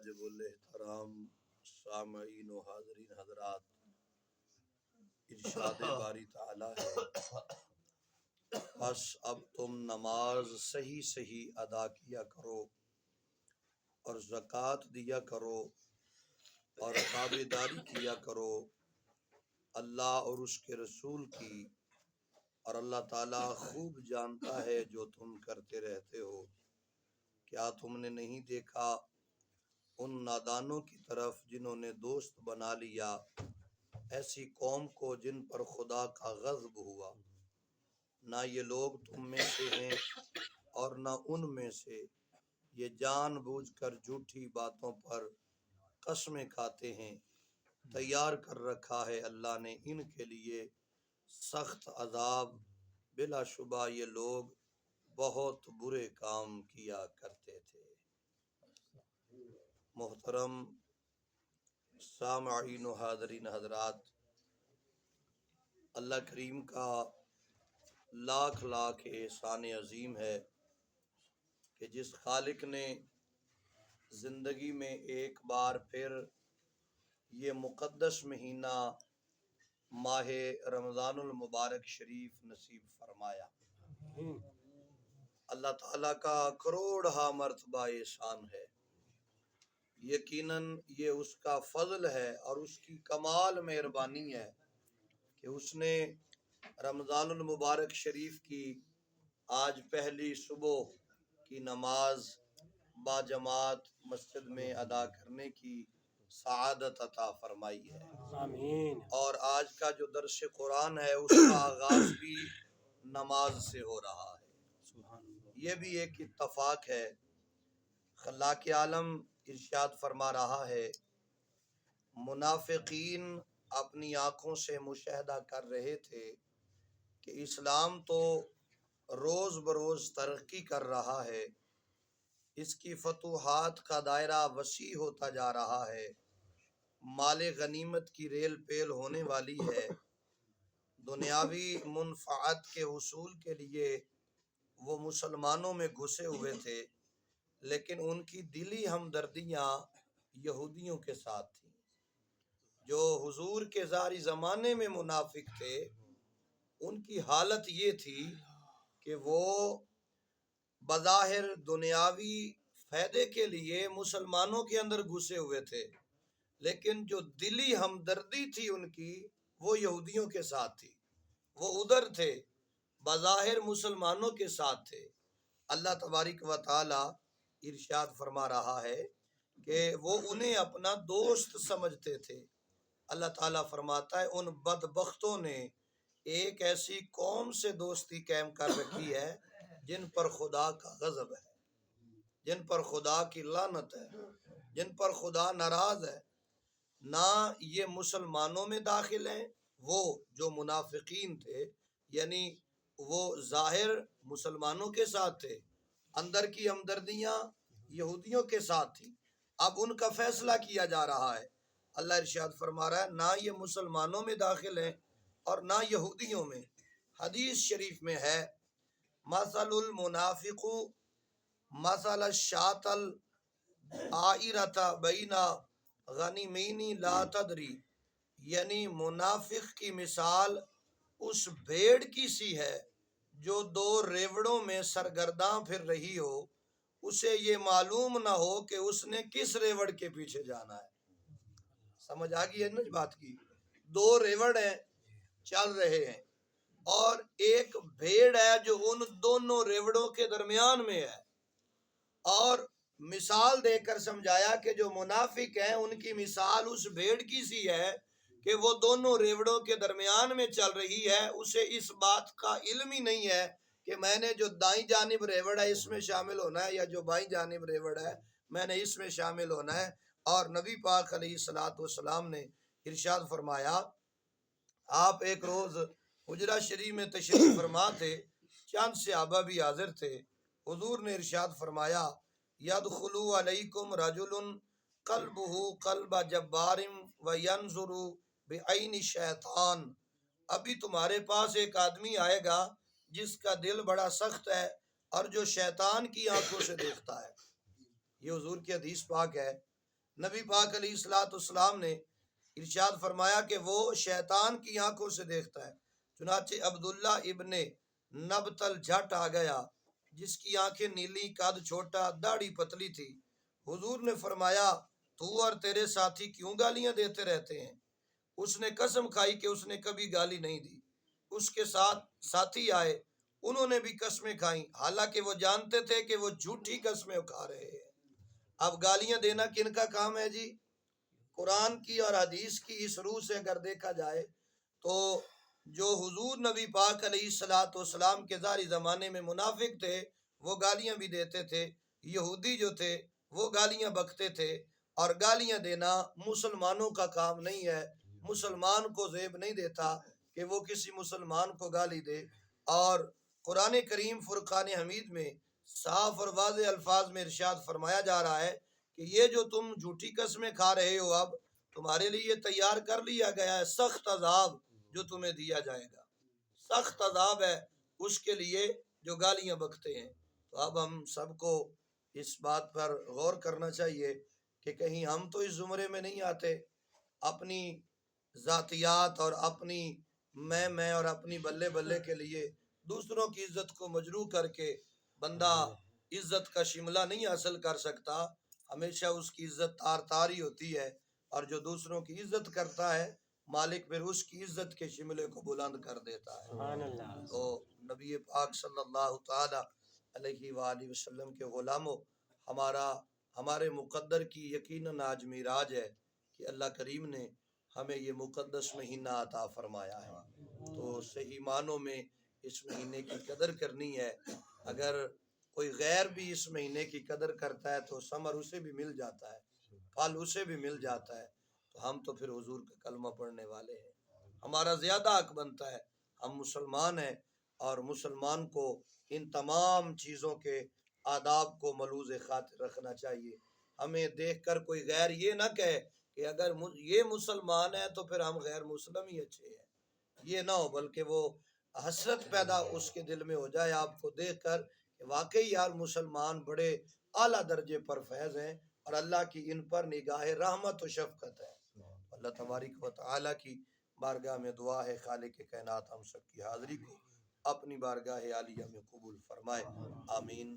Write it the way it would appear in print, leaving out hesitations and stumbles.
واجب الاحترام سامعین و حاضرین حضرات، ارشاد باری تعالی ہے بس اب تم نماز صحیح صحیح ادا کیا کرو اور زکوٰۃ دیا کرو اور تابعداری کیا کرو اللہ اور اس کے رسول کی، اور اللہ تعالیٰ خوب جانتا ہے جو تم کرتے رہتے ہو۔ کیا تم نے نہیں دیکھا ان نادانوں کی طرف جنہوں نے دوست بنا لیا ایسی قوم کو جن پر خدا کا غضب ہوا؟ نہ یہ لوگ تم میں سے ہیں اور نہ ان میں سے، یہ جان بوجھ کر جھوٹی باتوں پر قسمیں کھاتے ہیں۔ تیار کر رکھا ہے اللہ نے ان کے لیے سخت عذاب، بلا شبہ یہ لوگ بہت برے کام کیا کرتے تھے۔ محترم سامعین و حاضرین حضرات، اللہ کریم کا لاکھ لاکھ احسان عظیم ہے کہ جس خالق نے زندگی میں ایک بار پھر یہ مقدس مہینہ ماہ رمضان المبارک شریف نصیب فرمایا۔ اللہ تعالیٰ کا کروڑہا مرتبہ احسان ہے۔ یقیناً یہ اس کا فضل ہے اور اس کی کمال مہربانی ہے کہ اس نے رمضان المبارک شریف کی آج پہلی صبح کی نماز با جماعت مسجد میں ادا کرنے کی سعادت عطا فرمائی ہے۔ آمین۔ اور آج کا جو درس قرآن ہے اس کا آغاز بھی نماز سے ہو رہا ہے۔ یہ بھی ایک اتفاق ہے۔ خلاق عالم ارشاد فرما رہا ہے، منافقین اپنی آنکھوں سے مشاہدہ کر رہے تھے کہ اسلام تو روز بروز ترقی کر رہا ہے، اس کی فتوحات کا دائرہ وسیع ہوتا جا رہا ہے، مال غنیمت کی ریل پیل ہونے والی ہے، دنیاوی منفعت کے حصول کے لیے وہ مسلمانوں میں گھسے ہوئے تھے، لیکن ان کی دلی ہمدردیاں یہودیوں کے ساتھ تھیں۔ جو حضور کے ظاہری زمانے میں منافق تھے ان کی حالت یہ تھی کہ وہ بظاہر دنیاوی فائدے کے لیے مسلمانوں کے اندر گھسے ہوئے تھے، لیکن جو دلی ہمدردی تھی ان کی وہ یہودیوں کے ساتھ تھی، وہ ادھر تھے، بظاہر مسلمانوں کے ساتھ تھے۔ اللہ تبارک و تعالی ارشاد فرما رہا ہے کہ وہ انہیں اپنا دوست سمجھتے تھے۔ اللہ تعالیٰ فرماتا ہے ان بدبختوں نے ایک ایسی قوم سے دوستی قائم کر رکھی ہے جن پر خدا کا غضب ہے، جن پر خدا کی لعنت ہے، جن پر خدا ناراض ہے۔ نہ یہ مسلمانوں میں داخل ہیں، وہ جو منافقین تھے، یعنی وہ ظاہر مسلمانوں کے ساتھ تھے، اندر کی ہمدردیاں یہودیوں کے ساتھ تھیں۔ اب ان کا فیصلہ کیا جا رہا ہے۔ اللہ ارشاد فرما رہا ہے نہ یہ مسلمانوں میں داخل ہیں اور نہ یہودیوں میں۔ حدیث شریف میں ہے مثل المنافق مثل الشاة العائرۃ بین غنمین لا تدری، یعنی منافق کی مثال اس بھیڑ کی سی ہے جو دو ریوڑوں میں سرگرداں پھر رہی ہو، اسے یہ معلوم نہ ہو کہ اس نے کس ریوڑ کے پیچھے جانا ہے۔ سمجھ آ گئی ہے نا بات کی؟ دو ریوڑ ہیں چل رہے ہیں اور ایک بھیڑ ہے جو ان دونوں ریوڑوں کے درمیان میں ہے، اور مثال دے کر سمجھایا کہ جو منافق ہیں ان کی مثال اس بھیڑ کی سی ہے کہ وہ دونوں ریوڑوں کے درمیان میں چل رہی ہے، اسے اس بات کا علم ہی نہیں ہے کہ میں نے جو دائیں جانب ریوڑ ہے اس میں شامل ہونا ہے یا جو بائیں جانب ریوڑ ہے میں نے اس میں شامل ہونا ہے۔ اور نبی پاک علیہ الصلوۃ والسلام نے ارشاد فرمایا، آپ ایک روز حجرہ شریف میں تشریف فرما تھے، چند صحابہ بھی حاضر تھے، حضور نے ارشاد فرمایا یدخل علیکم رجل قلبہ قلب جبار وینظر بعین شیطان، ابھی تمہارے پاس ایک آدمی آئے گا جس کا دل بڑا سخت ہے اور جو شیطان کی آنکھوں سے دیکھتا ہے۔ یہ حضور کی حدیث پاک ہے نبی پاک علیہ الصلوۃ والسلام نے ارشاد فرمایا کہ وہ شیطان کی آنکھوں سے دیکھتا ہے۔ چنانچہ عبداللہ ابن نبتل جھٹ آ گیا جس کی آنکھیں نیلی، قد چھوٹا، داڑھی پتلی تھی۔ حضور نے فرمایا تو اور تیرے ساتھی کیوں گالیاں دیتے رہتے ہیں؟ اس نے قسم کھائی کہ اس نے کبھی گالی نہیں دی۔ اس کے ساتھ ساتھی آئے، انہوں نے بھی قسمیں کھائیں، حالانکہ وہ جانتے تھے کہ وہ جھوٹی قسمیں کھا رہے ہیں۔ اب گالیاں دینا کن کا کام ہے جی؟ قرآن کی اور حدیث کی اس روح سے اگر دیکھا جائے تو جو حضور نبی پاک علیہ الصلوۃ والسلام کے ظاہری زمانے میں منافق تھے وہ گالیاں بھی دیتے تھے، یہودی جو تھے وہ گالیاں بکتے تھے، اور گالیاں دینا مسلمانوں کا کام نہیں ہے۔ مسلمان کو زیب نہیں دیتا کہ وہ کسی مسلمان کو گالی دے، اور قرآن کریم فرقان حمید میں صاف اور واضح الفاظ میں ارشاد فرمایا جا رہا ہے کہ یہ جو تم جھوٹی قسمیں کھا رہے ہو اب تمہارے لیے تیار کر لیا گیا ہے سخت عذاب جو تمہیں دیا جائے گا، سخت عذاب ہے اس کے لیے جو گالیاں بکتے ہیں۔ تو اب ہم سب کو اس بات پر غور کرنا چاہیے کہ کہیں ہم تو اس زمرے میں نہیں آتے اپنی ذاتیات اور اپنی میں اور اپنی بلے بلے کے لیے دوسروں کی عزت کو مجروح کر کے بندہ عزت کا شملہ نہیں حاصل کر سکتا، ہمیشہ اس کی عزت تار تار ہی ہوتی ہے، اور جو دوسروں کی عزت کرتا ہے مالک پھر اس کی عزت کے شملے کو بلند کر دیتا ہے۔ سبحان اللہ۔ تو نبی پاک صلی اللہ تعالی علیہ وآلہ وسلم کے غلاموں، ہمارے مقدر کی یقیناً آج میراج ہے کہ اللہ کریم نے ہمیں یہ مقدس مہینہ عطا فرمایا ہے، تو صحیح معنوں میں اس مہینے کی قدر کرنی ہے۔ اگر کوئی غیر بھی اس مہینے کی قدر کرتا ہے تو ثمر اسے بھی مل جاتا ہے، پھل اسے بھی مل جاتا ہے۔ تو ہم تو پھر حضور کا کلمہ پڑھنے والے ہیں، ہمارا زیادہ حق بنتا ہے، ہم مسلمان ہیں، اور مسلمان کو ان تمام چیزوں کے آداب کو ملوز خاطر رکھنا چاہیے۔ ہمیں دیکھ کر کوئی غیر یہ نہ کہے کہ اگر یہ مسلمان ہے تو پھر ہم غیر مسلم ہی اچھے ہیں، یہ نہ ہو، بلکہ وہ حسرت پیدا اس کے دل میں ہو جائے آپ کو دیکھ کر کہ واقعی یار مسلمان بڑے اعلیٰ درجے پر فیض ہیں اور اللہ کی ان پر نگاہ رحمت و شفقت ہے۔ اللہ تبارک و تعالیٰ کی بارگاہ میں دعا ہے خالق کائنات ہم سب کی حاضری کو اپنی بارگاہ عالیہ میں قبول فرمائے، آمین۔